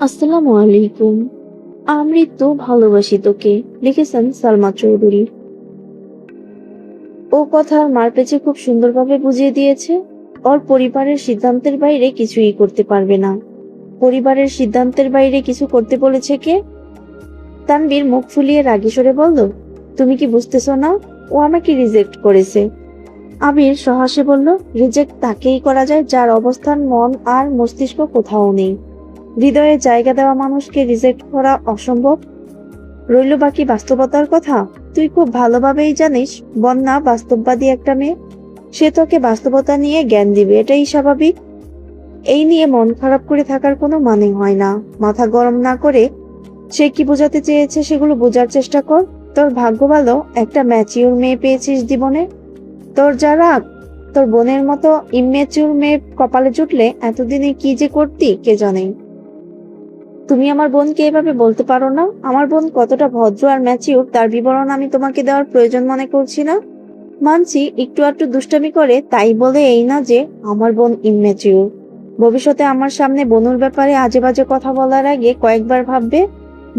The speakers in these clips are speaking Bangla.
আসসালামু আলাইকুম। আমৃত্যু ভালোবাসি তোকে, লিখেছেন সালমা চৌধুরী। ও কথার মারপেঁচে খুব সুন্দরভাবে বুঝিয়ে দিয়েছে, ওর পরিবারের সিদ্ধান্তের বাইরে কিছুই করতে পারবে না। পরিবারের সিদ্ধান্তের বাইরে কিছু করতে বলেছে কে? তানবীর মুখ ফুলিয়ে রাগী স্বরে বলল, তুমি কি বুঝতেছো না? ও আমাকে রিজেক্ট করেছে। আবির সহাসে বলল, রিজেক্ট তাকেই করা যায় যার অবস্থান মন আর মস্তিষ্ক কোথাও নেই। হৃদয়ে জায়গা দেওয়া মানুষকে রিজেক্ট করা অসম্ভব। রইল বাকি বাস্তবতার কথা। তুই খুব ভালোভাবেই জানিস বন্যা বাস্তববাদী একটা মেয়ে। সে তোকে বাস্তবতা নিয়ে জ্ঞান দিবে, এটাই স্বাভাবিক। এই নিয়ে মন খারাপ করে থাকার কোনো মানে হয় না। মাথা গরম না করে সে কি বোঝাতে চেয়েছে সেগুলো বোঝার চেষ্টা কর। তোর ভাগ্য ভালো, একটা ম্যাচিওর মেয়ে পেয়েছিস জীবনে। তোর যা রাগ, তোর বোনের মতো ইম্যাচিওর মেয়ে কপালে জুটলে এতদিনে কি যে করতি কে জানে। তুমি আমার বোনকে এভাবে বলতে পারো না। আমার বোন কতটা ভদ্র আর ম্যাচিউর তার বিবরণ আমি তোমাকে দেওয়ার প্রয়োজন মনে করছি না। মানছি একটু আধটু দুষ্টামি করে, তাই বলে এই না যে আমার বোন ইম্যাচিউর। ভবিষ্যতে আমার সামনে বনুর ব্যাপারে আজে বাজে কথা বলার আগে কয়েকবার ভাববে।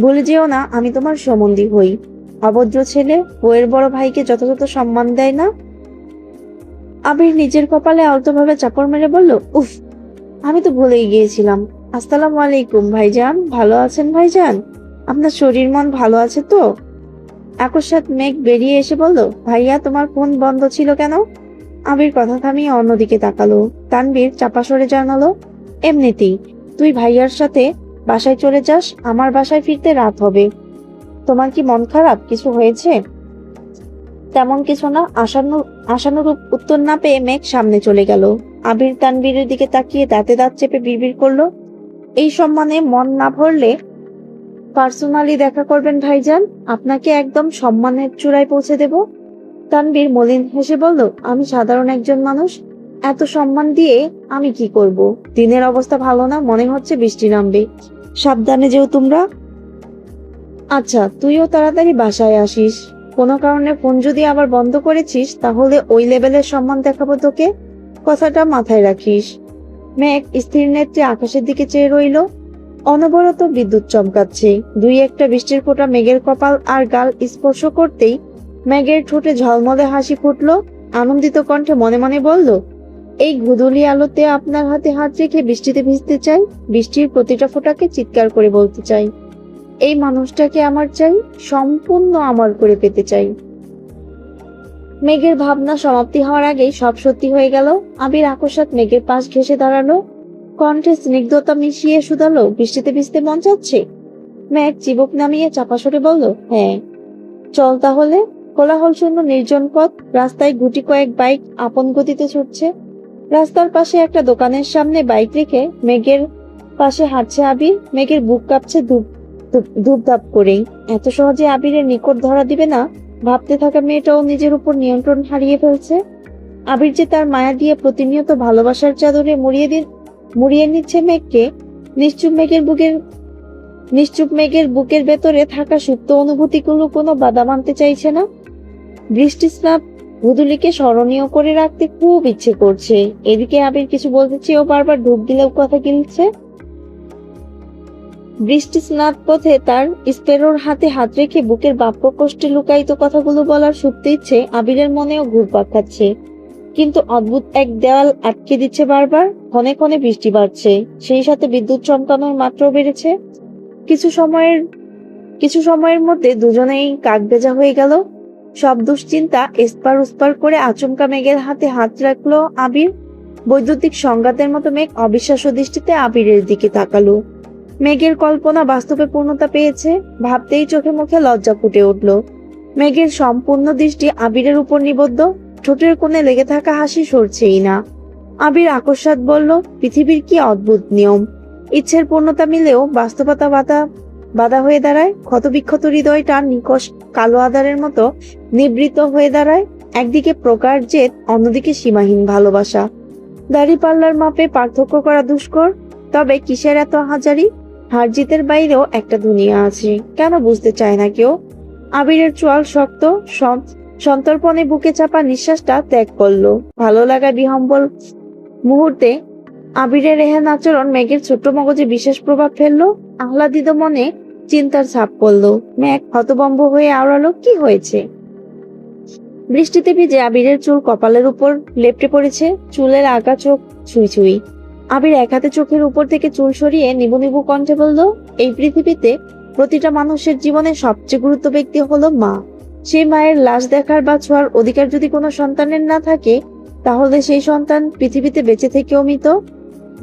ভুলে যেও না আমি তোমার সম্বন্ধী হই। অভদ্র ছেলে বউয়ের বড় ভাইকে যথাযথ সম্মান দেয় না। আবির নিজের কপালে আলতোভাবে চাপড় মেরে বলল, উফ, আমি তো ভুলেই গিয়েছিলাম। আসসালামু আলাইকুম ভাইজান, ভালো আছেন ভাইজান? আপনার শরীর মন ভালো আছে তো? আকস্মাৎ মেঘ বেরিয়ে এসে বলল, ভাইয়া তোমার ফোন বন্ধ ছিল কেন? আবির কথা থামিয়ে অন্যদিকে তাকালো। তানবীর চাপা স্বরে জানালো, এমনিতেই। তুই ভাইয়ার সাথে বাসায় চলে যাস, আমার বাসায় ফিরতে রাত হবে। তোমার কি মন খারাপ, কিছু হয়েছে? তেমন কিছু না। আশানুরূপ উত্তর না পেয়ে মেঘ সামনে চলে গেল। আবির তানবীরের দিকে তাকিয়ে দাঁতে দাঁত চেপে বিড়বিড় করলো, এই সম্মানে মন না ভরলে পার্সোনালি দেখা করবেন ভাইজান, আপনাকে একদম সম্মানের চূড়ায় পৌঁছে দেব। তানবীর মলিন হেসে বলল, আমি সাধারণ একজন মানুষ, এত সম্মান দিয়ে আমি কি করব? দিনের অবস্থা ভালো না, মনে হচ্ছে বৃষ্টি নামবে। সাবধানে যেও তোমরা। আচ্ছা, তুইও তাড়াতাড়ি বাসায় আসিস। কোনো কারণে ফোন যদি আবার বন্ধ করেছিস তাহলে ওই লেভেলের সম্মান দেখাবো তোকে, কথাটা মাথায় রাখিস। মেঘ স্থির নেত্রে আকাশের দিকে চেয়ে রইল। অনবরত বিদ্যুৎ চমকাচ্ছে। দুই একটা বৃষ্টির ফোঁটা মেঘের কপাল আর গাল স্পর্শ করতেই মেঘের ঠোঁটে ঝলমলে হাসি ফুটল। আনন্দিত কণ্ঠে মনে মনে বলল, এই গুদুলি আলোতে আপনার হাতে হাত রেখে বৃষ্টিতে ভিজতে চাই, বৃষ্টির প্রতিটা ফোঁটাকে চিৎকার করে বলতে চাই, এই মানুষটাকে আমার চাই, সম্পূর্ণ আমার করে পেতে চাই। মেঘের ভাবনা সমাপ্তি হওয়ার আগেই সব সত্যি হয়ে গেল। আবির আকস্মাৎ মেঘের পাশ ঘেঁষে দাঁড়ালো, কণ্ঠে স্নিগ্ধতা মিশিয়ে শুধালো, বৃষ্টিতে ভিজতে মন চাচ্ছে? মেঘ চিবুক নামিয়ে চাপা সরে বলল, হ্যাঁ। চল তাহলে। কোলাহল শূন্য নির্জন পথ, রাস্তায় গুটি কয়েক বাইক আপন গতিতে ছুটছে। রাস্তার পাশে একটা দোকানের সামনে বাইক রেখে মেঘের পাশে হাঁটছে আবির। মেঘের বুক কাঁপছে ধূপধাপ করেই। এত সহজে আবিরের নিকট ধরা দিবে না ভাবতে থাকা মেয়েটাও নিজের উপর নিয়ন্ত্রণ হারিয়ে ফেলছে। আবির যে তার মায়া দিয়ে প্রতিনিয়ত ভালোবাসার চাদরে মুড়িয়ে নিচ্ছে মেঘকে। নিশ্চুপ মেঘের বুকের ভেতরে থাকা সুপ্ত অনুভূতিগুলো কোনো বাধা মানতে চাইছে না। বৃষ্টি স্নাত গুদুলিকে স্মরণীয় করে রাখতে খুব ইচ্ছে করছে। এদিকে আবির কিছু বলতে চেয়েও বারবার ঢোক গিলেও কথা গিলছে। বৃষ্টি স্নাত পথে তার স্পেরোর হাতে হাত রেখে বুকের বাপ প্রকোষ্ঠে লুকায়িত কথাগুলো বলার সুপ্ত ইচ্ছে আবিরের মনেও ঘুরপাক খাচ্ছে। কিন্তু অদ্ভুত এক দেওয়াল আটকে দিচ্ছে বারবার। ক্ষণে ক্ষণে বৃষ্টি বাড়ছে, সেই সাথে বিদ্যুৎ চমকানোর মাত্রাও বেড়েছে। কিছু সময়ের মধ্যে দুজনেই কাকভেজা হয়ে গেল। সব দুশ্চিন্তা এসপার উসপার করে আচমকা মেঘের হাতে হাত রাখলো আবির। বৈদ্যুতিক সংঘাতের মতো মেঘ অবিশ্বাস্য দৃষ্টিতে আবিরের দিকে তাকালো। মেঘের কল্পনা বাস্তবে পূর্ণতা পেয়েছে। ভাবতেই চোখে মুখে লজ্জা ফুটে উঠল। মেঘের সম্পূর্ণ দৃষ্টি আবিরের উপর নিবদ্ধ। ঠোঁটের কোণে লেগে থাকা হাসি সরছেই না। আবির আকস্মাৎ বলল, পৃথিবীর কি অদ্ভুত নিয়ম। ইচ্ছের পূর্ণতা মিলেও বাস্তবতা বাধা হয়ে দাঁড়ায়। ক্ষতবিক্ষত হৃদয়টা নিকষ কালো আধারের মতো নিবৃত হয়ে দাঁড়ায়। একদিকে প্রকার জেদ, অন্যদিকে সীমাহীন ভালোবাসা। দাড়িপাল্লার মাপে পার্থক্য করা দুষ্কর। তবে কিসের এত হাজারি? হার জিতের বাইরেও একটা দুনিয়া আছে, কেন বুঝতে চায় না কেউ? আবিরের চোয়াল শক্ত, সন্তর্পণে বুকে চাপা নিঃশ্বাসটা ত্যাগ করলো। ভালো লাগা বিহম্বল মুহূর্তে আবিরের এহেন আচরণ মেঘের ছোট্ট মগজে বিশেষ প্রভাব ফেললো। আহ্লাদিত মনে চিন্তার ছাপ পড়লো। মেঘ হতভম্ব হয়ে আওড়ালো, কি হয়েছে? বৃষ্টিতে ভিজে আবিরের চুল কপালের উপর লেপ্টে পড়েছে, চুলের আগা চোখ ছুঁই ছুঁই। আবির এক হাতে চোখের উপর থেকে চুল সরিয়ে নিবু নিবু কণ্ঠে বলল, এই পৃথিবীতে প্রতিটা মানুষের জীবনে সবচেয়ে গুরুত্ব ব্যক্তি হলো মা। সেই মায়ের লাশ দেখার বা ছোঁয়ার অধিকার যদি কোনো সন্তানের না থাকে, তাহলে সেই সন্তান পৃথিবীতে বেঁচে থেকেও মৃত।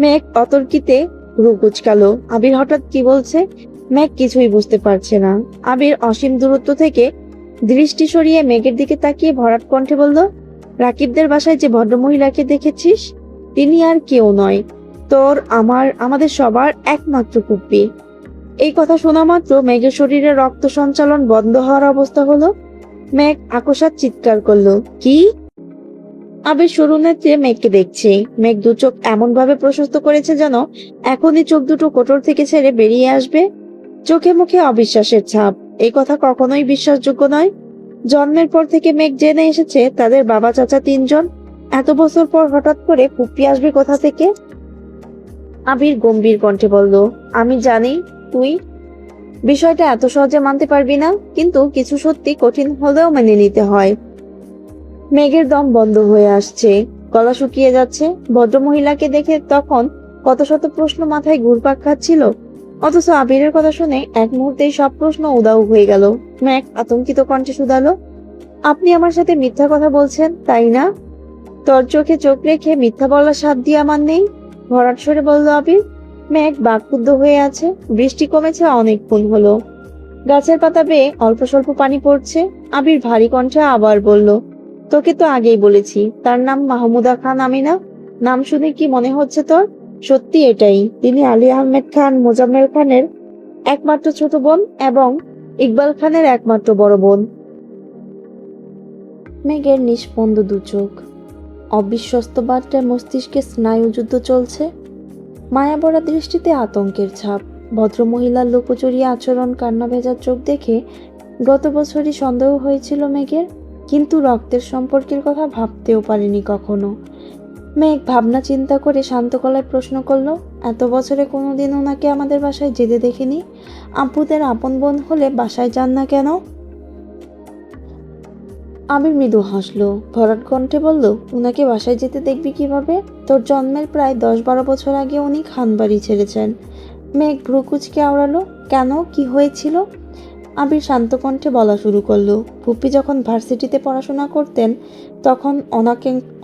মেঘ অতর্কিতে ভ্রু কুঁচকালো। আবির হঠাৎ কি বলছে? মেঘ কিছুই বুঝতে পারছে না। আবির অসীম দূরত্ব থেকে দৃষ্টি সরিয়ে মেঘের দিকে তাকিয়ে ভরাট কণ্ঠে বলল, রাকিবদের বাসায় যে ভদ্রমহিলাকে দেখেছিস, তিনি আর কেউ নয়, তোর, আমাদের সবার একমাত্র পুপ্পি। এই কথা শোনা মাত্র মেঘের শরীরে রক্ত সঞ্চালন বন্ধ হওয়ার অবস্থা হলো। মেঘ আকস্মাৎ চিৎকার করলো, কি? আবির সরু নেত্রে মেঘকে দেখছে। মেঘ দু চোখ এমন ভাবে প্রশস্ত করেছে যেন এখনই চোখ দুটো কোটর থেকে ছেড়ে বেরিয়ে আসবে। চোখে মুখে অবিশ্বাসের ছাপ। এই কথা কখনোই বিশ্বাসযোগ্য নয়। জন্মের পর থেকে মেঘ জেনে এসেছে তাদের বাবা চাচা তিনজন। এত বছর পর হঠাৎ করে পুপ্পি আসবে কোথা থেকে? আবির গম্ভীর কণ্ঠে বলল, আমি জানি তুই বিষয়টা এত সহজে মানতে পারবি না, কিন্তু কিছু সত্যি কঠিন হলেও মেনে নিতে হয়। মেঘের দম বন্ধ হয়ে আসছে, গলা শুকিয়ে যাচ্ছে। ভদ্রমহিলাকে দেখে তখন কত শত প্রশ্ন মাথায় ঘুরপাক খাচ্ছিল, অথচ আবিরের কথা শুনে এক মুহূর্তেই সব প্রশ্ন উধাও হয়ে গেল। মেঘ আতঙ্কিত কণ্ঠে শুধালো, আপনি আমার সাথে মিথ্যা কথা বলছেন, তাই না? তোর চোখে চোখ রেখে মিথ্যা বলার সাধ্য দিয়ে আমার নেই, ভরাট স্বরে বলল আবির। মেঘ বাকরুদ্ধ হয়ে আছে। বৃষ্টি কমেছে অনেকক্ষণ হলো। গাছের পাতা বেয়ে অল্প স্বল্প পানি পড়ছে। আবির ভারী কণ্ঠে আবার বলল, তোকে তো আগেই বলেছি তার নাম মাহমুদা খান আমিনা। নাম শুনে কি মনে হচ্ছে তোর? সত্যি এটাই। তিনি আলী আহমেদ খান মোজাম্মেল খানের একমাত্র ছোট বোন এবং ইকবাল খানের একমাত্র বড় বোন। মেঘের নিষ্পন্দ দু চোখ, অবিশ্বস্ত বার্তায় মস্তিষ্কে স্নায়ুযুদ্ধ চলছে। মায়াভরা দৃষ্টিতে আতঙ্কের ছাপ। ভদ্রমহিলার লোকচুরি আচরণ, কান্না ভেজা চোখ দেখে গত বছরই সন্দেহ হয়েছিল মেঘের, কিন্তু রক্তের সম্পর্কের কথা ভাবতেও পারেনি কখনো। মেঘ ভাবনা চিন্তা করে শান্ত গলায় প্রশ্ন করলো, এত বছরে কোনোদিন ওনাকে আমাদের বাসায় যেতে দেখিনি। আব্বুদের আপন বোন হলে বাসায় যান না কেন? আবির মৃদু হাসলো, ভরাট কণ্ঠে বলল, উনাকে বাসায় যেতে দেখবি কিভাবে? তোর জন্মের প্রায় 10-12 বছর আগে উনি খান বাড়ি ছেড়েছেন। মেঘ ভ্রু কুঁচকে আওড়ালো, কেন, কি হয়েছিল? আবির শান্ত কণ্ঠে বলা শুরু করলো, ফুপ্পি যখন ভার্সিটিতে পড়াশোনা করতেন, তখন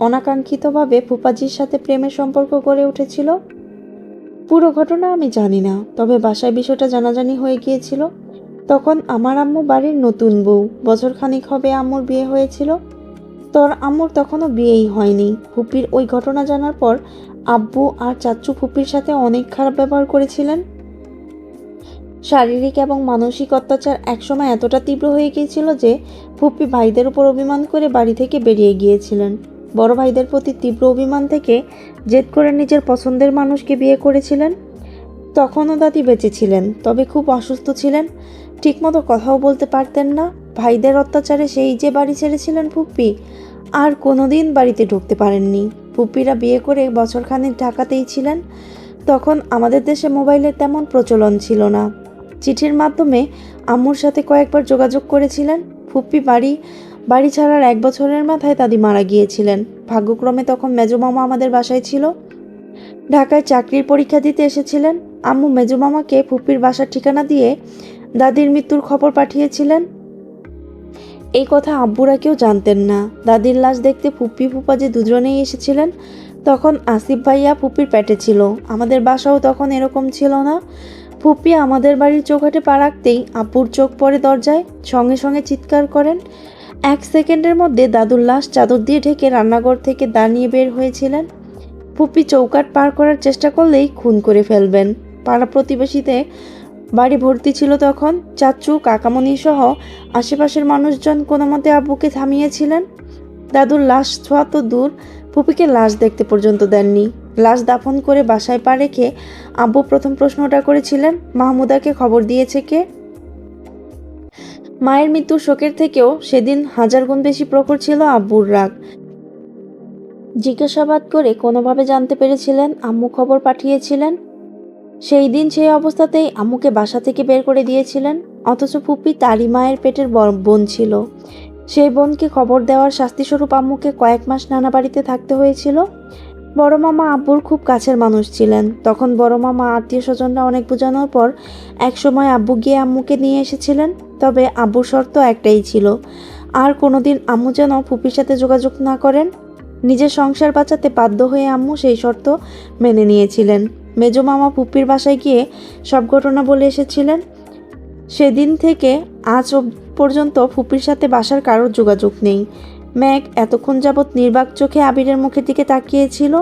অনাকাঙ্ক্ষিতভাবে ফুপাজির সাথে প্রেমের সম্পর্ক গড়ে উঠেছিল। পুরো ঘটনা আমি জানি না, তবে বাসায় বিষয়টা জানাজানি হয়ে গিয়েছিল। তখন আমার আম্মু বাড়ির নতুন বউ, বছর খানিক হবে আম্মুর বিয়ে হয়েছিল। তোর আম্মুর তখনও বিয়েই হয়নি। ফুপির ওই ঘটনা জানার পর আব্বু আর চাচ্চু ফুপির সাথে অনেক খারাপ ব্যবহার করেছিলেন। শারীরিক এবং মানসিক অত্যাচার একসময় এতটা তীব্র হয়ে গিয়েছিল যে ফুপি ভাইদের উপর অভিমান করে বাড়ি থেকে বেরিয়ে গিয়েছিলেন। বড় ভাইদের প্রতি তীব্র অভিমান থেকে জেদ করে নিজের পছন্দের মানুষকে বিয়ে করেছিলেন। তখনও দাদি বেঁচে ছিলেন, তবে খুব অসুস্থ ছিলেন, ঠিকমতো কথাও বলতে পারতেন না। ভাইদের অত্যাচারে সেই যে বাড়ি ছেড়েছিলেন ফুপ্পি, আর কোনোদিন বাড়িতে ঢুকতে পারেননি। ফুপ্পিরা বিয়ে করে বছরখানেক ঢাকাতেই ছিলেন। তখন আমাদের দেশে মোবাইলের তেমন প্রচলন ছিল না। চিঠির মাধ্যমে আম্মুর সাথে কয়েকবার যোগাযোগ করেছিলেন। ফুপ্পি বাড়ি ছাড়ার 1 বছরের মাথায় দাদি মারা গিয়েছিলেন। ভাগ্যক্রমে তখন মেজো মামা আমাদের বাসায় ছিল। ঢাকায় চাকরির পরীক্ষা দিতে এসেছিলেন। আম্মু মেজো মামাকে ফুপ্পির বাসার ঠিকানা দিয়ে দাদির মৃত্যুর খবর পাঠিয়েছিলেন। এই কথা আব্বুরা কেউ জানতেন না। দাদির লাশ দেখতে ফুপ্পি ফুপাজি দুজনেই এসেছিলেন। তখন আসিফ ভাইয়া ফুপ্পির পেটে ছিল। আমাদের বাসাও তখন এরকম ছিল না। ফুপ্পি আমাদের বাড়ির চৌকাঠে পা রাখতেই আব্বুর চোখ পড়ে দরজায়, সঙ্গে সঙ্গে চিৎকার করেন। 1 সেকেন্ডের মধ্যে দাদুর লাশ চাদর দিয়ে ঢেকে রান্নাঘর থেকে দাঁড়িয়ে বের হয়েছিলেন। ফুপ্পি চৌকাঠ পার করার চেষ্টা করলেই খুন করে ফেলবেন। পাড়া প্রতিবেশীতে বাড়ি ভর্তি ছিল তখন। চাচু, কাকামণি সহ আশেপাশের মানুষজন কোনো মতে আব্বুকে থামিয়েছিলেন। দাদুর লাশ ছোঁয়া তো দূর, ফুপিকে লাশ দেখতে পর্যন্ত দেননি। লাশ দাফন করে বাসায় পা রেখে আব্বু প্রথম প্রশ্নটা করেছিলেন, মাহমুদাকে খবর দিয়েছে কে? মায়ের মৃত্যুর শোকের থেকেও সেদিন 1000 গুণ বেশি প্রখর ছিল আব্বুর রাগ। জিজ্ঞাসাবাদ করে কোনোভাবে জানতে পেরেছিলেন আম্মু খবর পাঠিয়েছিলেন। সেই দিন সেই অবস্থাতেই আম্মুকে বাসা থেকে বের করে দিয়েছিলেন, অথচ ফুপি তারই মায়ের পেটের বোন ছিল। সেই বোনকে খবর দেওয়ার শাস্তিস্বরূপ আম্মুকে কয়েক মাস নানা বাড়িতে থাকতে হয়েছিল। বড় মামা আব্বুর খুব কাছের মানুষ ছিলেন। তখন বড় মামা আত্মীয় স্বজনরা অনেক বোঝানোর পর একসময় আব্বু গিয়ে আম্মুকে নিয়ে এসেছিলেন। তবে আব্বুর শর্ত একটাই ছিল, আর কোনোদিন আম্মু যেন ফুপির সাথে যোগাযোগ না করেন। নিজের সংসার বাঁচাতে বাধ্য হয়ে আম্মু সেই শর্ত মেনে নিয়েছিলেন। মেজো মামা ফুপির বাসায় গিয়ে সব ঘটনা বলে এসেছিলেন। সেদিন থেকে আজ পর্যন্ত ফুপির সাথে বাসার কারোর যোগাযোগ নেই। ম্যাগ এতক্ষণ যাবৎ নির্বাক চোখে আবিরের মুখের দিকে তাকিয়েছিল।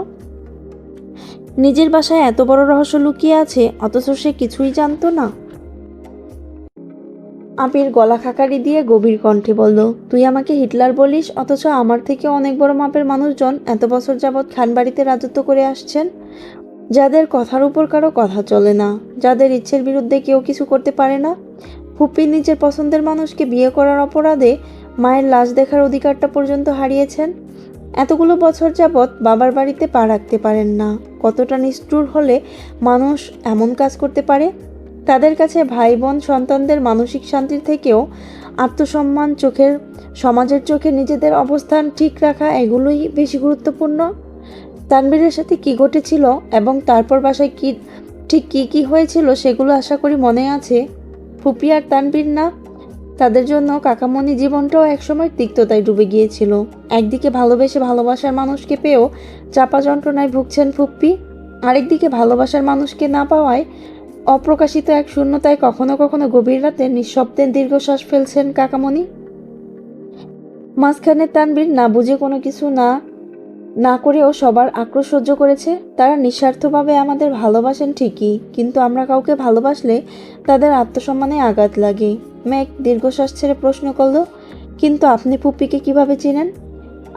নিজের বাসায় এত বড় রহস্য লুকিয়ে আছে, অথচ সে কিছুই জানতো না। আবির গলা খাকারি দিয়ে গভীর কণ্ঠে বলল, তুই আমাকে হিটলার বলিস, অথচ আমার থেকে অনেক বড় মাপের মানুষজন এত বছর যাবৎ খানবাড়িতে রাজত্ব করে আসছেন, যাদের কথার উপর কারো কথা চলে না, যাদের ইচ্ছের বিরুদ্ধে কেউ কিছু করতে পারে না। ফুপি নিজের পছন্দের মানুষকে বিয়ে করার অপরাধে মায়ের লাশ দেখার অধিকারটা পর্যন্ত হারিয়েছেন। এতগুলো বছর যাবৎ বাবার বাড়িতে পা রাখতে পারেন না। কতটা নিষ্ঠুর হলে মানুষ এমন কাজ করতে পারে? তাদের কাছে ভাই বোন সন্তানদের মানসিক শান্তির থেকেও আত্মসম্মান, সমাজের চোখে নিজেদের অবস্থান ঠিক রাখা, এগুলোই বেশি গুরুত্বপূর্ণ। তানবীরের সাথে কি ঘটেছিল এবং তারপর বাসায় ঠিক কি হয়েছিল সেগুলো আশা করি মনে আছে। ফুপি আর তানবীর না, তাদের জন্য কাকামণি জীবনটাও একসময় তিক্ততায় ডুবে গিয়েছিল। একদিকে ভালোবেসে ভালোবাসার মানুষকে পেয়েও চাপা যন্ত্রণায় ভুগছেন ফুপ্পি, আরেকদিকে ভালোবাসার মানুষকে না পাওয়ায় অপ্রকাশিত এক শূন্যতায় কখনো কখনো গভীর রাতে নিঃশব্দে দীর্ঘশ্বাস ফেলছেন কাকামণি। মাঝখানে তানবীর না বুঝে কোনো কিছু না করেও সবার আক্রোশ সহ্য করেছে। তারা নিঃস্বার্থভাবে আমাদের ভালোবাসেন ঠিকই, কিন্তু আমরা কাউকে ভালোবাসলে তাদের আত্মসম্মানে আঘাত লাগে। মেঘ দীর্ঘশ্বাস ছেড়ে প্রশ্ন করল, কিন্তু আপনি ফুপ্পিকে কিভাবে চিনেন?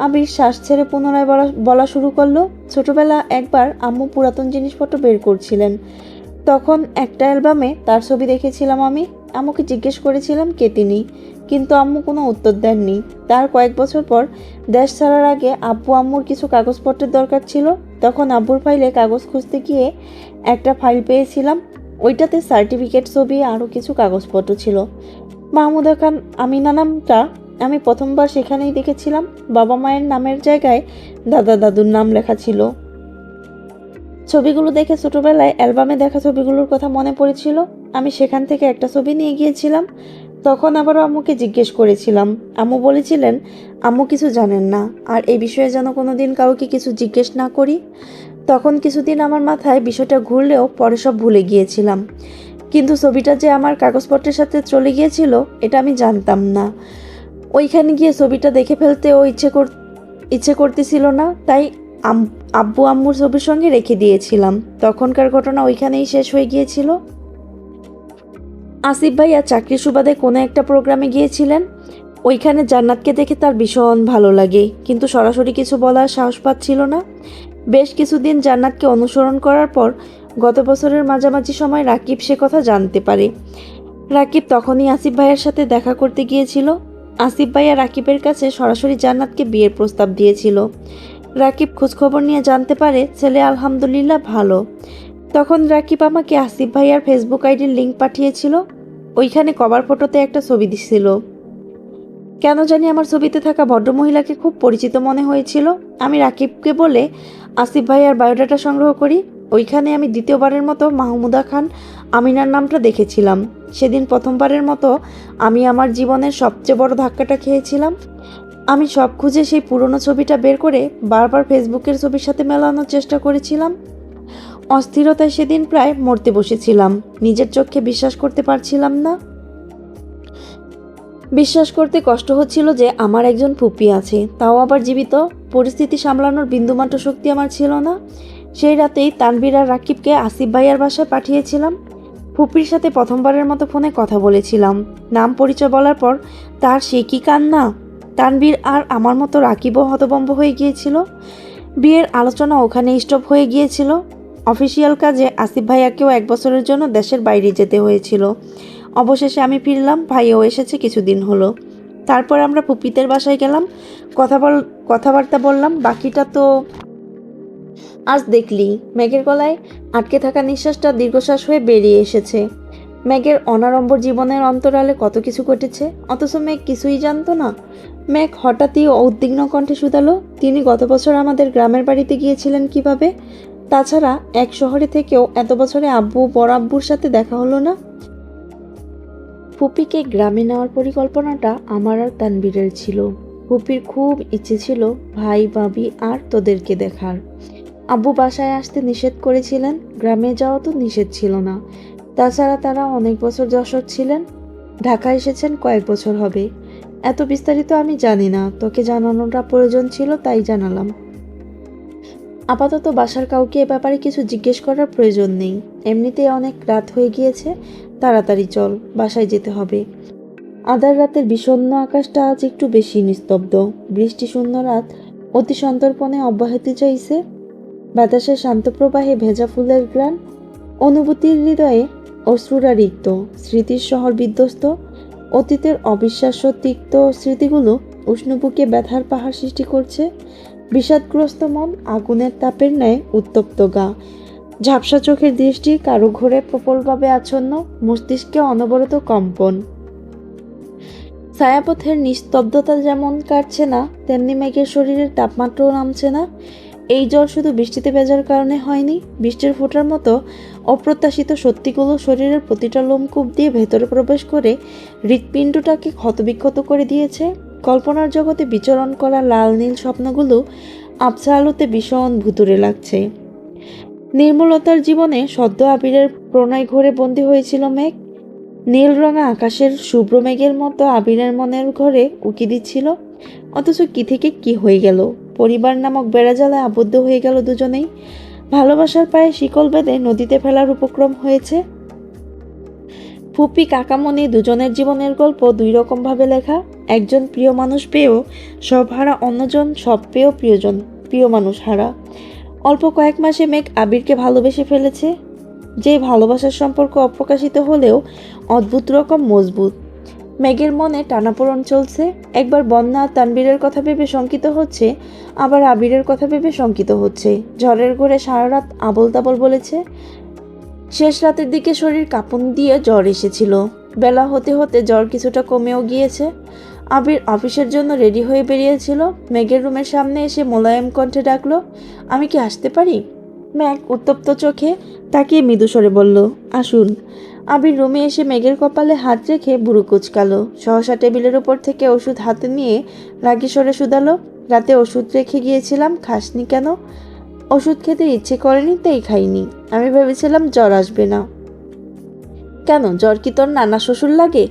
আবির শ্বাস ছেড়ে পুনরায় বলা শুরু করলো, ছোটবেলা একবার আম্মু পুরাতন জিনিসপত্র বের করছিলেন, তখন একটা অ্যালবামে তার ছবি দেখেছিলাম আমি। আম্মুকে জিজ্ঞেস করেছিলাম কে তিনি, কিন্তু আম্মু কোনো উত্তর দেননি। তার কয়েক বছর পর দেশ ছাড়ার আগে আব্বু আম্মুর কিছু কাগজপত্রের দরকার ছিল, তখন আব্বুর ফাইলে কাগজ খুঁজতে গিয়ে একটা ফাইল পেয়েছিলাম। ওইটাতে সার্টিফিকেট, ছবি, আরও কিছু কাগজপত্র ছিল। মাহমুদা খান আমিনা নামটা আমি প্রথমবার সেখানেই দেখেছিলাম। বাবা মায়ের নামের জায়গায় দাদা দাদুর নাম লেখা ছিল। ছবিগুলো দেখে ছোটবেলায় অ্যালবামে দেখা ছবিগুলোর কথা মনে পড়েছিল। আমি সেখান থেকে একটা ছবি নিয়ে গিয়েছিলাম। তখন আবারও আম্মুকে জিজ্ঞেস করেছিলাম। আম্মু বলেছিলেন আম্মু কিছু জানেন না, আর এই বিষয়ে যেন কোনোদিন কাউকে কিছু জিজ্ঞেস না করি। তখন কিছুদিন আমার মাথায় বিষয়টা ঘুরলেও পরে সব ভুলে গিয়েছিলাম। কিন্তু ছবিটা যে আমার কাগজপত্রের সাথে চলে গিয়েছিল এটা আমি জানতাম না। ওইখানে গিয়ে ছবিটা দেখে ফেলতেও ইচ্ছে করতেছিল না, তাই আব্বু আম্মুর ছবির সঙ্গে রেখে দিয়েছিলাম। তখনকার ঘটনা ওইখানেই শেষ হয়ে গিয়েছিল। আসিফ ভাইয়া চাকরির সুবাদে কোনো একটা প্রোগ্রামে গিয়েছিলেন। ওইখানে জান্নাতকে দেখে তার ভীষণ ভালো লাগে, কিন্তু সরাসরি কিছু বলার সাহস পাচ্ছিল না। বেশ কিছুদিন জান্নাতকে অনুসরণ করার পর গত বছরের মাঝামাঝি সময় রাকিব সে কথা জানতে পারে। রাকিব তখনই আসিফ ভাইয়ার সাথে দেখা করতে গিয়েছিল। আসিফ ভাইয়া রাকিবের কাছে সরাসরি জান্নাতকে বিয়ের প্রস্তাব দিয়েছিল। রাকিব খোঁজখবর নিয়ে জানতে পারে ছেলে আলহামদুলিল্লাহ ভালো। তখন রাকিব আমাকে আসিফ ভাইয়ার ফেসবুক আইডির লিঙ্ক পাঠিয়েছিল। ওইখানে কভার ফটোতে একটা ছবি দিছিল। কেন জানি আমার ছবিতে থাকা ভদ্রমহিলাকে খুব পরিচিত মনে হয়েছিল। আমি রাকিবকে বলে আসিফ ভাইয়ার বায়োডাটা সংগ্রহ করি। ওইখানে আমি দ্বিতীয়বারের মতো মাহমুদা খান আমিনার নামটা দেখেছিলাম। সেদিন প্রথমবারের মতো আমি আমার জীবনের সবচেয়ে বড় ধাক্কাটা খেয়েছিলাম। আমি সব খুঁজে সেই পুরনো ছবিটা বের করে বারবার ফেসবুকের ছবির সাথে মেলানোর চেষ্টা করেছিলাম। অস্থিরতায় সেদিন প্রায় মরতে বসেছিলাম। নিজের চোখে বিশ্বাস করতে পারছিলাম না। বিশ্বাস করতে কষ্ট হচ্ছিল যে আমার একজন ফুপি আছে, তাও আবার জীবিত। পরিস্থিতি সামলানোর বিন্দুমাত্র শক্তি আমার ছিল না। সেই রাতেই তানভীর আর রাকিবকে আসিফ ভাইয়ার বাসায় পাঠিয়েছিলাম। ফুপির সাথে প্রথমবারের মতো ফোনে কথা বলেছিলাম। নাম পরিচয় বলার পর তার সে কি কান্না! তানভীর আর আমার মতো রাকিবও হতভম্ব হয়ে গিয়েছিল। বিয়ের আলোচনা ওখানে স্টপ হয়ে গিয়েছিল। অফিসিয়াল কাজে আসিফ ভাইয়াকেও 1 বছরের জন্য দেশের বাইরে যেতে হয়েছিল। অবশেষে আমি ফিরলাম, ভাইয়াও এসেছে কিছুদিন হলো। তারপর আমরা পুপিতের বাসায় গেলাম, কথাবার্তা বললাম। বাকিটা তো আজ দেখলি। মেঘের গলায় আটকে থাকা নিঃশ্বাসটা দীর্ঘশ্বাস হয়ে বেরিয়ে এসেছে। মেঘের অনাড়ম্বর জীবনের অন্তরালে কত কিছু ঘটেছে, অথচ মেঘ কিছুই জানতো না। মেঘ হঠাৎই উদ্বিগ্ন কণ্ঠে শুধালো, তিনি গত বছর আমাদের গ্রামের বাড়িতে গিয়েছিলেন কিভাবে? তাছাড়া এক শহরে থেকেও এত বছরে আব্বু বড় আব্বুর সাথে দেখা হলো না। ফুপিকে গ্রামে নেওয়ার পরিকল্পনাটা আমার আর তানবীরের ছিল। ফুপির খুব ইচ্ছে ছিল ভাই ভাবি আর তোদেরকে দেখার। আব্বু বাসায় আসতে নিষেধ করেছিলেন, গ্রামে যাওয়া তো নিষেধ ছিল না। তাছাড়া তারা অনেক বছর যশোর ছিলেন, ঢাকা এসেছেন কয়েক বছর হবে। এত বিস্তারিত আমি জানি না, তোকে জানানোটা প্রয়োজন ছিল তাই জানালাম। আপাতত বাসার কাউকে এ ব্যাপারে কিছু জিজ্ঞেস করার প্রয়োজন নেই। এমনিতেই অনেক রাত হয়ে গিয়েছে, তাড়াতাড়ি চল, বাসায় যেতে হবে। আধার রাতের বিষণ্ণ আকাশটা আজ একটু বেশি নিস্তব্ধ। বৃষ্টি শূন্য রাত অতি সন্তর্পণে অব্যাহতি চাইছে। বাতাসের শান্ত প্রবাহে ভেজা ফুলের গ্রাণ, অনুভূতির হৃদয়ে অশ্রুরা রিক্ত, স্মৃতির শহর বিধ্বস্ত। অতীতের অবিশ্বাস্য তিক্ত স্মৃতিগুলো উষ্ণ বুকে ব্যথার পাহাড় সৃষ্টি করছে। বিষাদগ্রস্ত মন আগুনের তাপের ন্যায় উত্তপ্ত গা, ঝাপসা চোখের দৃষ্টি কারো ঘোরে প্রবলভাবে আচ্ছন্ন, মস্তিষ্কে অনবরত কম্পন। ছায়াপথের নিস্তব্ধতা যেমন কাটছে না, তেমনি মেঘের শরীরের তাপমাত্রাও নামছে না। এই জ্বর শুধু বৃষ্টিতে ভেজার কারণে হয়নি, বৃষ্টির ফোঁটার মতো অপ্রত্যাশিত সত্যিগুলো শরীরের প্রতিটা লোমকূপ দিয়ে ভেতরে প্রবেশ করে হৃৎপিণ্ডটাকে ক্ষতবিক্ষত করে দিয়েছে। কল্পনার জগতে বিচরণ করা লাল নীল স্বপ্নগুলো আবছা আলোতে ভীষণ ভুতুড়ে লাগছে। নির্মলতার জীবনে সদ্য আবিরের প্রণয় ঘরে বন্দী হয়েছিল মেঘ। নীল রঙা আকাশের শুভ্র মেঘের মতো আবিরের মনের ঘরে উকি দিচ্ছিল। অথচ কি থেকে কি হয়ে গেল, পরিবার নামক বেড়াজালায় আবদ্ধ হয়ে গেল দুজনেই। ভালোবাসার পায়ে শিকল বেঁধে নদীতে ফেলার উপক্রম হয়েছে। ফুপি কাকামণি দুজনের জীবনের গল্প দুই রকম ভাবে লেখা। একজন প্রিয় মানুষ পেয়েও সব হারা, অন্যজন সব পেয়েও প্রিয় মানুষ হারা। অল্প কয়েক মাসে মেঘ আবিরকে ভালোবেসে ফেলেছে, যে ভালোবাসার সম্পর্ক অপ্রকাশিত হলেও অদ্ভুত রকম মজবুত। মেঘের মনে টানাপোড়েন চলছে, একবার বন্যা তানবীরের কথা ভেবে শঙ্কিত হচ্ছে, আবার আবিরের কথা ভেবে শঙ্কিত হচ্ছে। ঝড়ের ঘোরে সারা রাত আবল তাবল বলেছে। শেষ রাতের দিকে শরীর কাঁপুনি দিয়ে জ্বর এসেছিল। বেলা হতে হতে জ্বর কিছুটা কমেও গিয়েছে। আবির অফিসের জন্য রেডি হয়ে বেরিয়েছিল। মেঘের রুমের সামনে এসে মোলায়েম কণ্ঠে ডাকলো, আমি কি আসতে পারি? মেঘ উত্তপ্ত চোখে তাকিয়ে মৃদুস্বরে বলল, আসুন। আবির রুমে এসে মেঘের কপালে হাত রেখে বুড়ো কুচকালো। সহসা টেবিলের উপর থেকে ওষুধ হাতে নিয়ে রাগী স্বরে শুধালো, রাতে ওষুধ রেখে গিয়েছিলাম, খাসনি কেন? ওষুধ খেতে ইচ্ছে করেনি তাই খাইনি। আমি ভেবেছিলাম জ্বর আসবে না। কেন, জ্বর কি তোর নানা শ্বশুর লাগে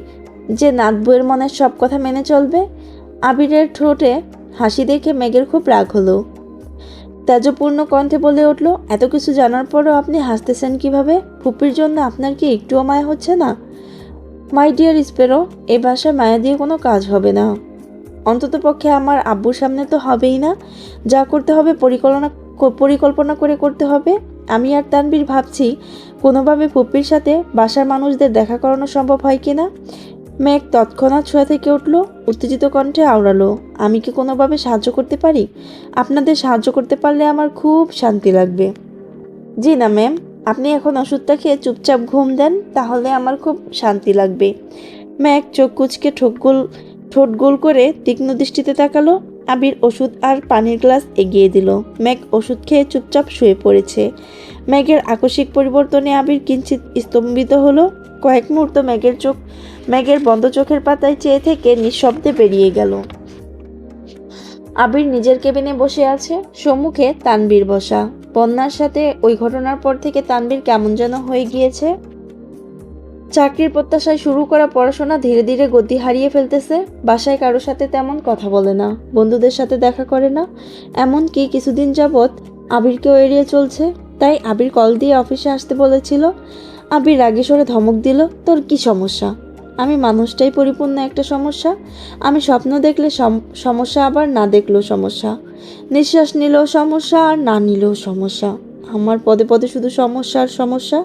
যে নাত বউয়ের মনের সব কথা মেনে চলবে? আবিরের ঠোঁটে হাসি দেখে মেঘের খুব রাগ হলো। তেজপূর্ণ কণ্ঠে বলে উঠল, এত কিছু জানার পরও আপনি হাসতেছেন কিভাবে? ফুপির জন্য আপনার কি একটুও মায়া হচ্ছে না? মাই ডিয়ার স্পেরো, এ ভাষায় মায়া দিয়ে কোনো কাজ হবে না। অন্তত পক্ষে আমার আব্বুর সামনে তো হবেই না। যা করতে হবে পরিকল্পনা করে করতে হবে। আমি আর তানবীর ভাবছি কোনোভাবে ফুপির সাথে বাসার মানুষদের দেখা করানো সম্ভব হয় কিনা। মেঘ তৎক্ষণাৎ শোয়া থেকে উঠল, উত্তেজিত কণ্ঠে আওড়ালো, আমি কি কোনোভাবে সাহায্য করতে পারি? আপনাদের সাহায্য করতে পারলে আমার খুব শান্তি লাগবে। জি না ম্যাম, আপনি এখন ওষুধটা খেয়ে চুপচাপ ঘুম দেন, তাহলে আমার খুব শান্তি লাগবে। মেঘ চোখ কুঁচকে ঠোঁট গোল করে তীক্ষ্ণ দৃষ্টিতে তাকালো। আবির ওষুধ আর পানির গ্লাস এগিয়ে দিল। মেঘ ওষুধ খেয়ে চুপচাপ শুয়ে পড়েছে। মেঘের আকস্মিক পরিবর্তনে আবির কিঞ্চিত স্তম্ভিত হলো। কয়েক মুহূর্ত মেঘের বন্ধ চোখের পাতায় চেয়ে থেকে নিঃশব্দে বেরিয়ে গেল। আবির নিজের কেবিনে বসে আছে, সম্মুখে তানবীর বসা। বন্যার সাথে ওই ঘটনার পর থেকে তানবীর কেমন যেন হয়ে গিয়েছে। চাকরির প্রত্যাশায় শুরু করা পড়াশোনা ধীরে ধীরে গতি হারিয়ে ফেলতেছে। বাসায় কারোর সাথে তেমন কথা বলে না, বন্ধুদের সাথে দেখা করে না, এমনকি কিছুদিন যাবৎ আবিরকেও এড়িয়ে চলছে। তাই আবির কল দিয়ে অফিসে আসতে বলেছিল। আবির রাগে স্বরে ধমক দিল, তোর কি সমস্যা? আমি মানুষটাই পরিপূর্ণ একটা সমস্যা। আমি স্বপ্ন দেখলে সমস্যা, আবার না দেখলেও সমস্যা। নিঃশ্বাস নিলেও সমস্যা, আর না নিলেও সমস্যা। আমার পদে পদে শুধু সমস্যা আর সমস্যা।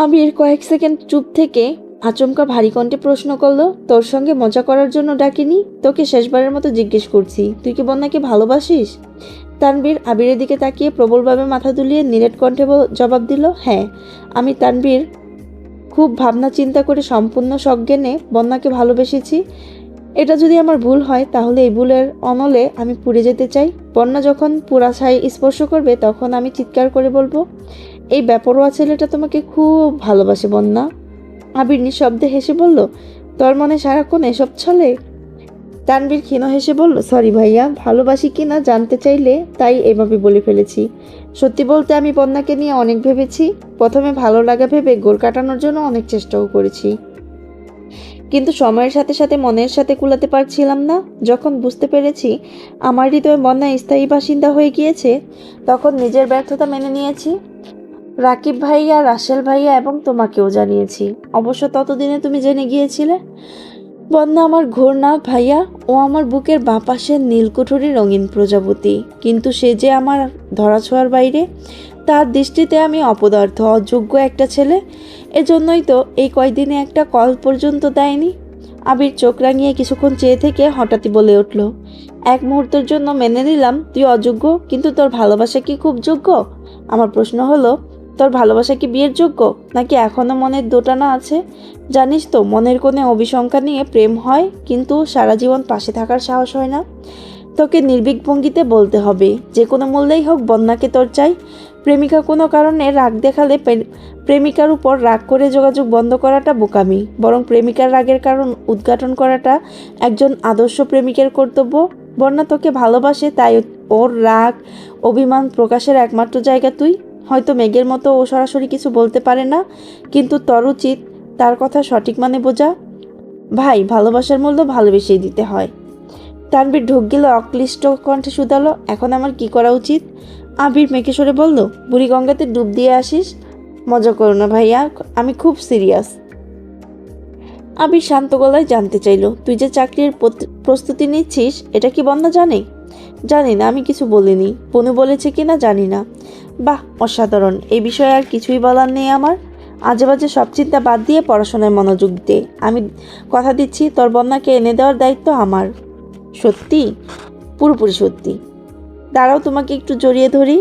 আবির কয়েক সেকেন্ড চুপ থেকে আচমকা ভারী কণ্ঠে প্রশ্ন করলো, তোর সঙ্গে মজা করার জন্য ডাকিনি, তোকে শেষবারের মতো জিজ্ঞেস করছি, তুই কি বন্যাকে ভালোবাসিস? তানবীর আবিরের দিকে তাকিয়ে প্রবলভাবে মাথা দুলিয়ে নিরেট কণ্ঠে জবাব দিল, হ্যাঁ, আমি তানবীর খুব ভাবনা চিন্তা করে সম্পূর্ণ সজ্ঞানে বন্যাকে ভালোবেসেছি। এটা যদি আমার ভুল হয় তাহলে এই ভুলের অনলে আমি পুড়ে যেতে চাই। বন্যা যখন পুরা ছাই স্পর্শ করবে তখন আমি চিৎকার করে বলবো, এই বেপরোয়া ছেলেটা তোমাকে খুব ভালোবাসে বন্যা। আবির নিঃশব্দে হেসে বলল, তোর মনে সারাক্ষণ এসব চলে? তানবীর ক্ষীণ হেসে বলল, সরি ভাইয়া, ভালোবাসি কিনা জানতে চাইলে তাই এভাবে বলে ফেলেছি। সত্যি বলতে আমি বন্যাকে নিয়ে অনেক ভেবেছি। প্রথমে ভালো লাগা ভেবে গোল কাটানোর জন্য অনেক চেষ্টাও করেছি, কিন্তু সময়ের সাথে সাথে মনের সাথে কুলাতে পারছিলাম না। যখন বুঝতে পেরেছি আমার হৃদয়ে বন্যা স্থায়ী বাসিন্দা হয়ে গিয়েছে, তখন নিজের ব্যর্থতা মেনে নিয়েছি। রাকিব ভাইয়া, রাসেল ভাইয়া এবং তোমাকেও জানিয়েছি। অবশ্য ততদিনে তুমি জেনে গিয়েছিলে। বন্যা আমার ঘোর না ভাইয়া, ও আমার বুকের বাঁ পাশের নীলকুঠুরি রঙিন প্রজাপতি, কিন্তু সে যে আমার ধরাছোঁয়ার বাইরে। তার দৃষ্টিতে আমি অপদার্থ, অযোগ্য একটা ছেলে। এজন্যই তো এই কয়দিনে একটা কল পর্যন্ত দেয়নি। আবির চোখ রাঙিয়ে কিছুক্ষণ চেয়ে থেকে হঠাৎই বলে উঠল, এক মুহূর্তের জন্য মেনে নিলাম তুই অযোগ্য, কিন্তু তোর ভালোবাসা কি খুব যোগ্য? আমার প্রশ্ন হলো, তোর ভালোবাসা কি বিয়ের যোগ্য, নাকি এখনো মনের দোটানা আছে? জানিস তো, মনের কোণে অভিশঙ্কা নিয়ে প্রেম হয়, কিন্তু সারা জীবন পাশে থাকার সাহস হয় না। তোকে নির্ভীক ভঙ্গিতে বলতে হবে, যে কোনো মূল্যেই হোক বন্যাকে তোর চাই। প্রেমিকা কোনো কারণে রাগ দেখালে প্রেমিকার উপর রাগ করে যোগাযোগ বন্ধ করাটা বোকামি, বরং প্রেমিকার রাগের কারণ উদ্ঘাটন করাটা একজন আদর্শ প্রেমিকের কর্তব্য। বন্যা তোকে ভালোবাসে, তাই ওর রাগ অভিমান প্রকাশের একমাত্র জায়গা তুই। হয়তো মেঘের মতো ও সরাসরি কিছু বলতে পারে না, কিন্তু তোর উচিত তার কথা সঠিক মানে বোঝা। ভাই, ভালোবাসার মূল্য ভালোবেসেই দিতে হয়। তানবীর ঢোক গেল অক্লিষ্ট কণ্ঠে শুধালো, এখন আমার কি করা উচিত? আবির মেঘে সরে বলল, বুড়িগঙ্গাতে ডুব দিয়ে আসিস। মজা করো না ভাইয়া, আমি খুব সিরিয়াস। আবির শান্ত গলায় জানতে চাইল, তুই যে চাকরির প্রস্তুতি নিচ্ছিস, এটা কি বন্যা জানে? জানি না, আমি কিছু বলিনি। বনু বলেছে কিনা জানি না। বাহ, অসাধারণ। এই বিষয়ে আর কিছুই বলার নেই আমার। আজে বাজে সব চিন্তা বাদ দিয়ে পড়াশোনায় মনোযোগ দে। আমি কথা দিচ্ছি, তোর বন্যাকে এনে দেওয়ার দায়িত্ব আমার। সত্যি? পুরোপুরি সত্যি। দাঁড়াও, তোমাকে একটু জড়িয়ে ধরি।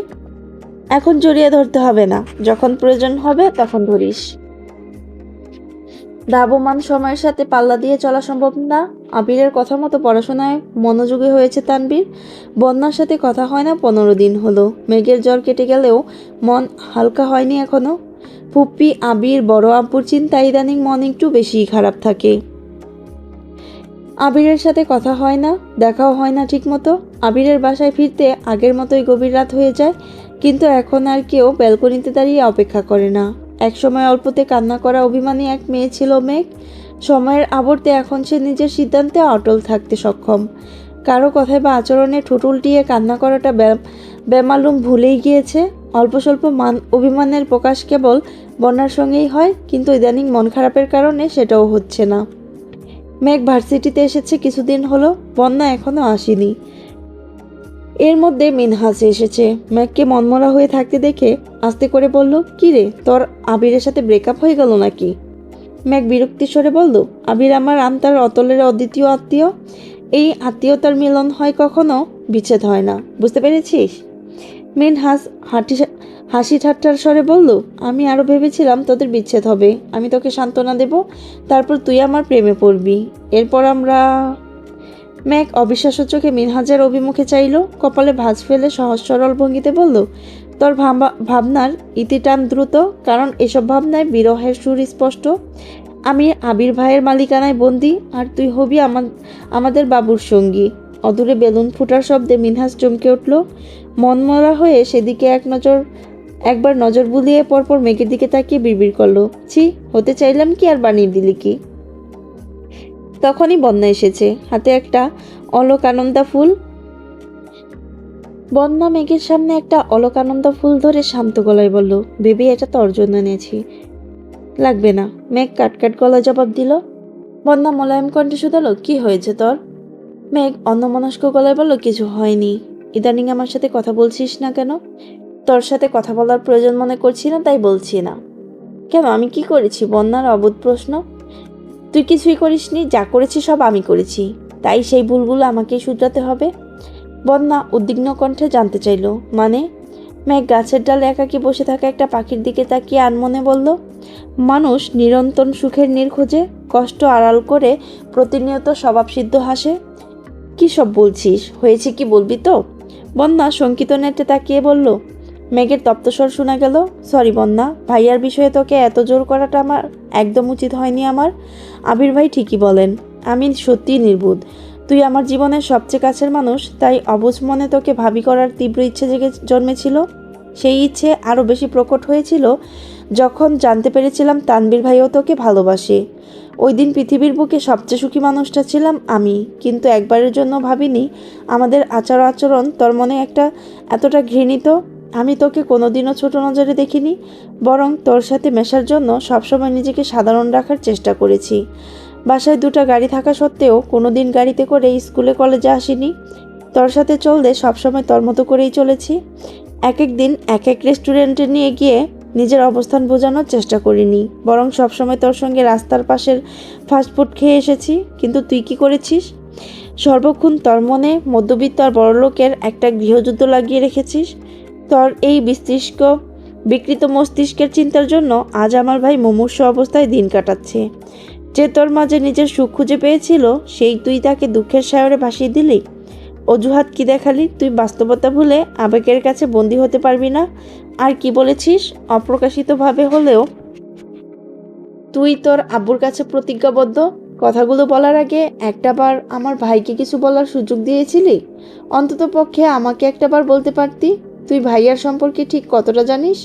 এখন জড়িয়ে ধরতে হবে না, যখন প্রয়োজন হবে তখন ধরিস। ধাবমান সময়ের সাথে পাল্লা দিয়ে চলা সম্ভব না। আবিরের কথা মতো পড়াশোনায় মনোযোগী হয়েছে তানবীর। বন্যার সাথে কথা হয় না 15 দিন হলো। মেঘের জ্বর কেটে গেলেও মন হালকা হয়নি এখনো। ফুপ্পি, আবির, বড় আব্বুর চিন্তা ইদানিং মন একটু বেশিই খারাপ থাকে। আবিরের সাথে কথা হয় না, দেখাও হয় না ঠিক মতো। আবিরের বাসায় ফিরতে আগের মতোই গভীর রাত হয়ে যায়, কিন্তু এখন আর কেউ ব্যালকনিতে দাঁড়িয়ে অপেক্ষা করে না। একসময় অল্পতে কান্না করা অভিমানী এক মেয়ে ছিল মেঘ। সময়ের আবর্তে এখন সে নিজের সিদ্ধান্তে অটল থাকতে সক্ষম। কারো কথায় বা আচরণে ঠোঁট উল্টিয়ে কান্না করাটা বেমালুম ভুলেই গিয়েছে। অল্প স্বল্প অভিমানের প্রকাশ কেবল বন্যার সঙ্গেই হয়, কিন্তু ইদানিং মন খারাপের কারণে সেটাও হচ্ছে না। মেঘ ভার্সিটিতে এসেছে কিছুদিন হলো, বন্যা এখনো আসেনি। এর মধ্যে মিনহাজ এসেছে। মেঘকে মনমরা হয়ে থাকতে দেখে আস্তে করে বলল, কি রে, তোর আবিরের সাথে ব্রেকআপ হয়ে গেল নাকি? মেঘ বিরক্তির স্বরে বলল, আবির আমার আন্তার অতলের অদ্বিতীয় আত্মীয়। এই আত্মীয়তার মিলন হয় কখনো, বিচ্ছেদ হয় না, বুঝতে পেরেছিস? মিনহাজ হাসি ঠাট্টার স্বরে বলল, আমি আরও ভেবেছিলাম তোদের বিচ্ছেদ হবে। আমি তোকে সান্ত্বনা দেব, তারপর তুই আমার প্রেমে পড়বি, এরপর আমরা। মেঘ অবিশ্বাস্য চোখে মিনহাজের অভিমুখে চাইল, কপালে ভাঁজ ফেলে সহজ সরল ভঙ্গিতে বলল, তোর ভাবনার ইতিটান দ্রুত, কারণ এসব ভাবনায় বিরহের সুর স্পষ্ট। আমি আবির ভাইয়ের মালিকানায় বন্দি, আর তুই হবি আমাদের বাবুর সঙ্গী। অদূরে বেলুন ফুটার শব্দে মিনহাজ চমকে উঠল। মনমরা হয়ে সেদিকে একবার নজর বুলিয়ে পরপর মেঘের দিকে তাকিয়ে বিড়বিড় করলো, ছি, হতে চাইলাম কি আর বানিয়ে দিলি কি? তখনই বন্যা এসেছে, হাতে একটা অলকানন্দা ফুল। বন্যা মেঘের সামনে একটা অলকানন্দা ফুল ধরে শান্ত গলায় বলল, বেবি, এটা তোর জন্য এনেছি। লাগবে না, মেঘ কাটকাট গলায় জবাব দিল। বন্যা মোলায়েম কণ্ঠে শুধালো, কি হয়েছে তোর? মেঘ অন্যমনস্ক গলায় বলল, কিছু হয়নি। ইদানিং আমার সাথে কথা বলছিস না কেন? তোর সাথে কথা বলার প্রয়োজন মনে করছি না, তাই বলছি না। কেন, আমি কি করেছি? বন্যার অবোধ প্রশ্ন। তুই কিছুই করিসনি, যা করেছি সব আমি করেছি, তাই সেই ভুলগুলো আমাকেই শুধরাতে হবে। বন্যা উদ্বিগ্ন কণ্ঠে জানতে চাইল, মানে? মেঘ গাছের ডালে একাকী বসে থাকা একটা পাখির দিকে তাকিয়ে আনমনে বলল, মানুষ নিরন্তর সুখের খোঁজে, কষ্ট আড়াল করে প্রতিনিয়ত স্বভাবসিদ্ধ হাসে। কি সব বলছিস, হয়েছে কি বলবি তো? বন্যা শঙ্কিত নেত্রে তাকিয়ে বলল। মেঘের তপ্তস্বর শোনা গেল, সরি বন্যা, ভাইয়ার বিষয়ে তোকে এত জোর করাটা আমার একদম উচিত হয়নি। আমার আবির ভাই ঠিকই বলেন, আমি সত্যিই নির্বোধ। তুই আমার জীবনের সবচেয়ে কাছের মানুষ, তাই অবুঝ মনে তোকে ভাবি করার তীব্র ইচ্ছে জন্মেছিল। সেই ইচ্ছে আরও বেশি প্রকট হয়েছিল যখন জানতে পেরেছিলাম তানবীর ভাইও তোকে ভালোবাসে। ওই দিন পৃথিবীর বুকে সবচেয়ে সুখী মানুষটা ছিলাম আমি, কিন্তু একবারের জন্য ভাবিনি আমাদের আচরণ তোর মনে এতটা ঘৃণিত। আমি তোকে কোনোদিনও ছোট নজরে দেখিনি, বরং তোর সাথে মেশার জন্য সবসময় নিজেকে সাধারণ রাখার চেষ্টা করেছি। বাসায় দুটো গাড়ি থাকা সত্ত্বেও কোনোদিন গাড়িতে করে স্কুলে কলেজে আসিনি। তোর সাথে চলতে সবসময় তোর মতো করেই চলেছি। এক এক দিন এক এক রেস্টুরেন্টে নিয়ে গিয়ে নিজের অবস্থান বোঝানোর চেষ্টা করিনি, বরং সবসময় তোর সঙ্গে রাস্তার পাশের ফাস্টফুড খেয়ে এসেছি। কিন্তু তুই কি করেছিস? সর্বক্ষণ তোর মনে মধ্যবিত্ত আর বড়লোকের একটা গৃহযুদ্ধ লাগিয়ে রেখেছিস। তোর এই বিকৃত মস্তিষ্কের চিন্তার জন্য আজ আমার ভাই মুমূর্ষু অবস্থায় দিন কাটাচ্ছে। যে তোর মাঝে নিজের সুখ খুঁজে পেয়েছিল, সেই তুই তাকে দুঃখের সাগরে ভাসিয়ে দিলি। অজুহাত কি দেখালি? তুই বাস্তবতা ভুলে আবেগের কাছে বন্দী হতে পারবি না। আর কি বলেছিস? অপ্রকাশিতভাবে হলেও তুই তোর আব্বুর কাছে প্রতিজ্ঞাবদ্ধ। কথাগুলো বলার আগে একটাবার আমার ভাইকে কিছু বলার সুযোগ দিয়েছিলি? অন্তত পক্ষে আমাকে একটাবার বলতে পারতি তুই ভাইয়ার সম্পর্কে ঠিক কতটা জানিস।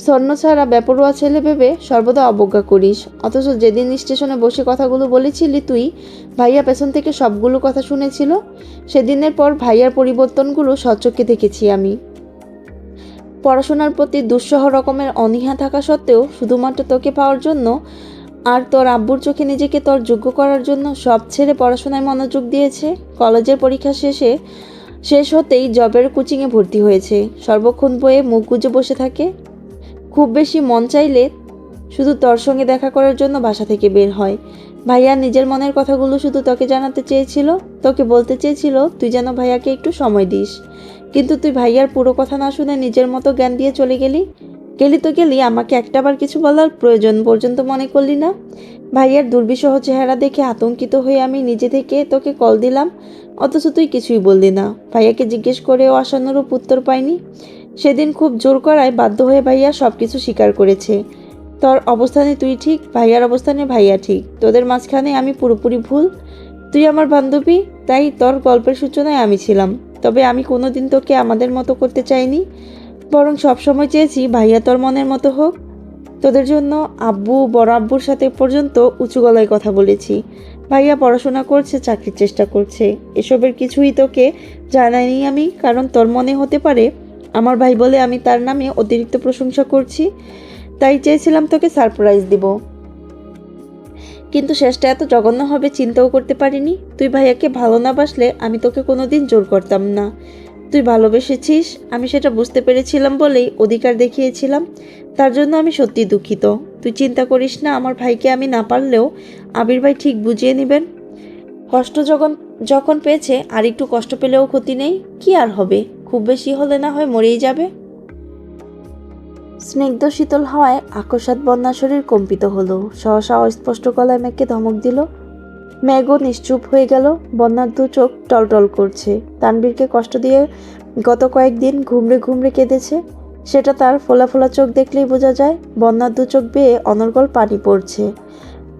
স্বর্ণ ছাড়া বেপরোয়া ছেলে ভেবে সর্বদা অবজ্ঞা করিস, অথচ যেদিন স্টেশনে বসে কথাগুলো বলেছিলি তুই, ভাইয়া পেছন থেকে সবগুলো কথা শুনেছিল। সেদিনের পর ভাইয়ার পরিবর্তনগুলো স্বচক্ষে দেখেছি আমি। পড়াশোনার প্রতি দুঃসহ রকমের অনীহা থাকা সত্ত্বেও শুধুমাত্র তোকে পাওয়ার জন্য আর তোর আব্বুর চোখে নিজেকে তোর যোগ্য করার জন্য সব ছেড়ে পড়াশোনায় মনোযোগ দিয়েছে। কলেজের পরীক্ষা শেষ হতেই জবের কোচিংয়ে ভর্তি হয়েছে। সর্বক্ষণ বইয়ে মুখ গুজে বসে থাকে। খুব বেশি মন চাইলে শুধু তোর সঙ্গে দেখা করার জন্য বাসা থেকে বের হয়। ভাইয়া নিজের মনের কথাগুলো শুধু তোকে জানাতে চেয়েছিল, তোকে বলতে চেয়েছিল তুই যেন ভাইয়াকে একটু সময় দিস। কিন্তু তুই ভাইয়ার পুরো কথা না শুনে নিজের মতো জ্ঞান দিয়ে চলে গেলি। আমাকে একটাবার কিছু বলার প্রয়োজন পর্যন্ত মনে করলি না। ভাইয়ার দুর্বিষহ চেহারা দেখে আতঙ্কিত হয়ে আমি নিজে থেকে তোকে কল দিলাম, অথচ তুই কিছুই বললি না। ভাইয়াকে জিজ্ঞেস করেও আশানুরূপ উত্তর পাইনি। সেদিন খুব জোর করায় বাধ্য হয়ে ভাইয়া সব কিছু স্বীকার করেছে। তোর অবস্থানে তুই ঠিক, ভাইয়ার অবস্থানে ভাইয়া ঠিক। তোদের মাঝখানে আমি পুরোপুরি ভুল। তুই আমার বান্ধবী, তাই তোর গল্পের সূচনায় আমি ছিলাম। তবে আমি কোনোদিন তোকে আমাদের মতো করতে চাইনি, বরং সবসময় চেয়েছি ভাইয়া তোর মনের মতো হোক। তোদের জন্য বড় আব্বুর সাথে পর্যন্ত উঁচু গলায় কথা বলেছি। ভাইয়া পড়াশোনা করছে, চাকরির চেষ্টা করছে। এসবের কিছুই তোকে জানাইনি আমি, কারণ তোর মনে হতে পারে আমার ভাই বলে আমি তার নামে অতিরিক্ত প্রশংসা করছি, তাই চেয়েছিলাম তোকে সারপ্রাইজ দিব। কিন্তু শেষটা এত জঘন্য হবে চিন্তাও করতে পারিনি। তুই ভাইয়াকে ভালো না বাসলে আমি তোকে কোনোদিন জোর করতাম না। তুই ভালোবেসেছিস, আমি সেটা বুঝতে পেরেছিলাম বলেই অধিকার দেখিয়েছিলাম। তার জন্য আমি সত্যি দুঃখিত। তুই চিন্তা করিস না, আমার ভাইকে আমি না পারলেও আবির ভাই ঠিক বুঝিয়ে নেবেন। কষ্ট যখন পেয়েছে আর একটু কষ্ট পেলেও ক্ষতি নেই। কি আর হবে, খুব বেশি হলে না হয় মরেই যাবে। স্নিগ্ধ শীতল হাওয়ায় আকস্মাৎ বন্যা শরীর কম্পিত হলো। সহসা অস্পষ্ট গলায় মেঘকে ধমক দিল। মেঘও নিশ্চুপ হয়ে গেল। বন্যার দু চোখ টলটল করছে। তানবীরকে কষ্ট দিয়ে গত কয়েকদিন ঘুমড়ে ঘুমড়ে কেঁদেছে, সেটা তার ফোলা ফোলা চোখ দেখলেই বোঝা যায়। বন্যার দু চোখ বেয়ে অনর্গল পানি পড়ছে।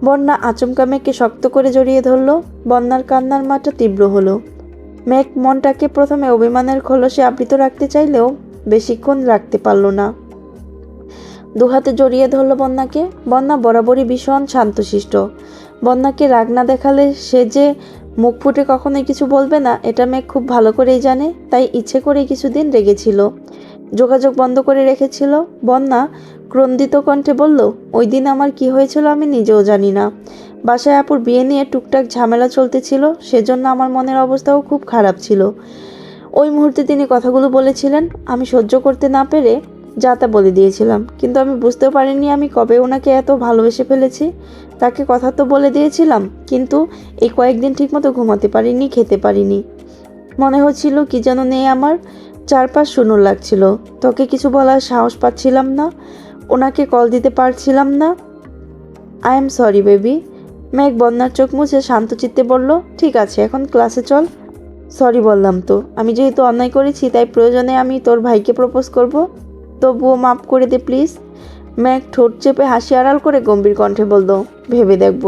বন্যা আচমকা মেঘকে শক্ত করে জড়িয়ে ধরল। বন্যার কান্নার মাত্রা তীব্র হলো। মেঘ মনটাকে প্রথমে অভিমানের খোলসে আবৃত রাখতে চাইলেও বেশিক্ষণ রাখতে পারল না। দুহাতে জড়িয়ে ধরল বন্যাকে। বন্যা বরাবরই ভীষণ শান্তশিষ্ট। বন্যাকে রাগ না দেখালে সে যে মুখ ফুটে কখনোই কিছু বলবে না, এটা মেঘ খুব ভালো করেই জানে। তাই ইচ্ছে করেই কিছুদিন রেগেছিল, যোগাযোগ বন্ধ করে রেখেছিল। বন্যা ক্রন্দিত কণ্ঠে বলল, ওই দিন আমার কি হয়েছিল আমি নিজেও জানি না। বাসায় আপুর বিয়ে নিয়ে টুকটাক ঝামেলা চলতেছিল, সেজন্য আমার মনের অবস্থাও খুব খারাপ ছিল। ওই মুহূর্তে তিনি কথাগুলো বলেছিলেন। আমি সহ্য করতে না পেরে যা তা বলে দিয়েছিলাম, কিন্তু আমি বুঝতেও পারিনি আমি কবে ওনাকে এত ভালোবেসে ফেলেছি। তাকে কথা তো বলে দিয়েছিলাম, কিন্তু এই কয়েকদিন ঠিকমতো ঘুমাতে পারিনি, খেতে পারিনি। মনে হচ্ছিল কি যেন নেই আমার, চারপাশ শূন্য লাগছিল। তোকে কিছু বলার সাহস পাচ্ছিলাম না, ওনাকে কল দিতে পারছিলাম না। I am sorry baby. মেঘ বন্যার চোখ মুছে শান্ত চিত্তে বলল, ঠিক আছে, এখন ক্লাসে চল। সরি বললাম তো, আমি যেহেতু অন্যায় করেছি তাই প্রয়োজনে আমি তোর ভাইকে প্রপোজ করব, তবুও মাফ করে দে প্লিজ। মেঘ ঠোঁট চেপে হাসি আড়াল করে গম্ভীর কণ্ঠে বলল, ভেবে দেখব।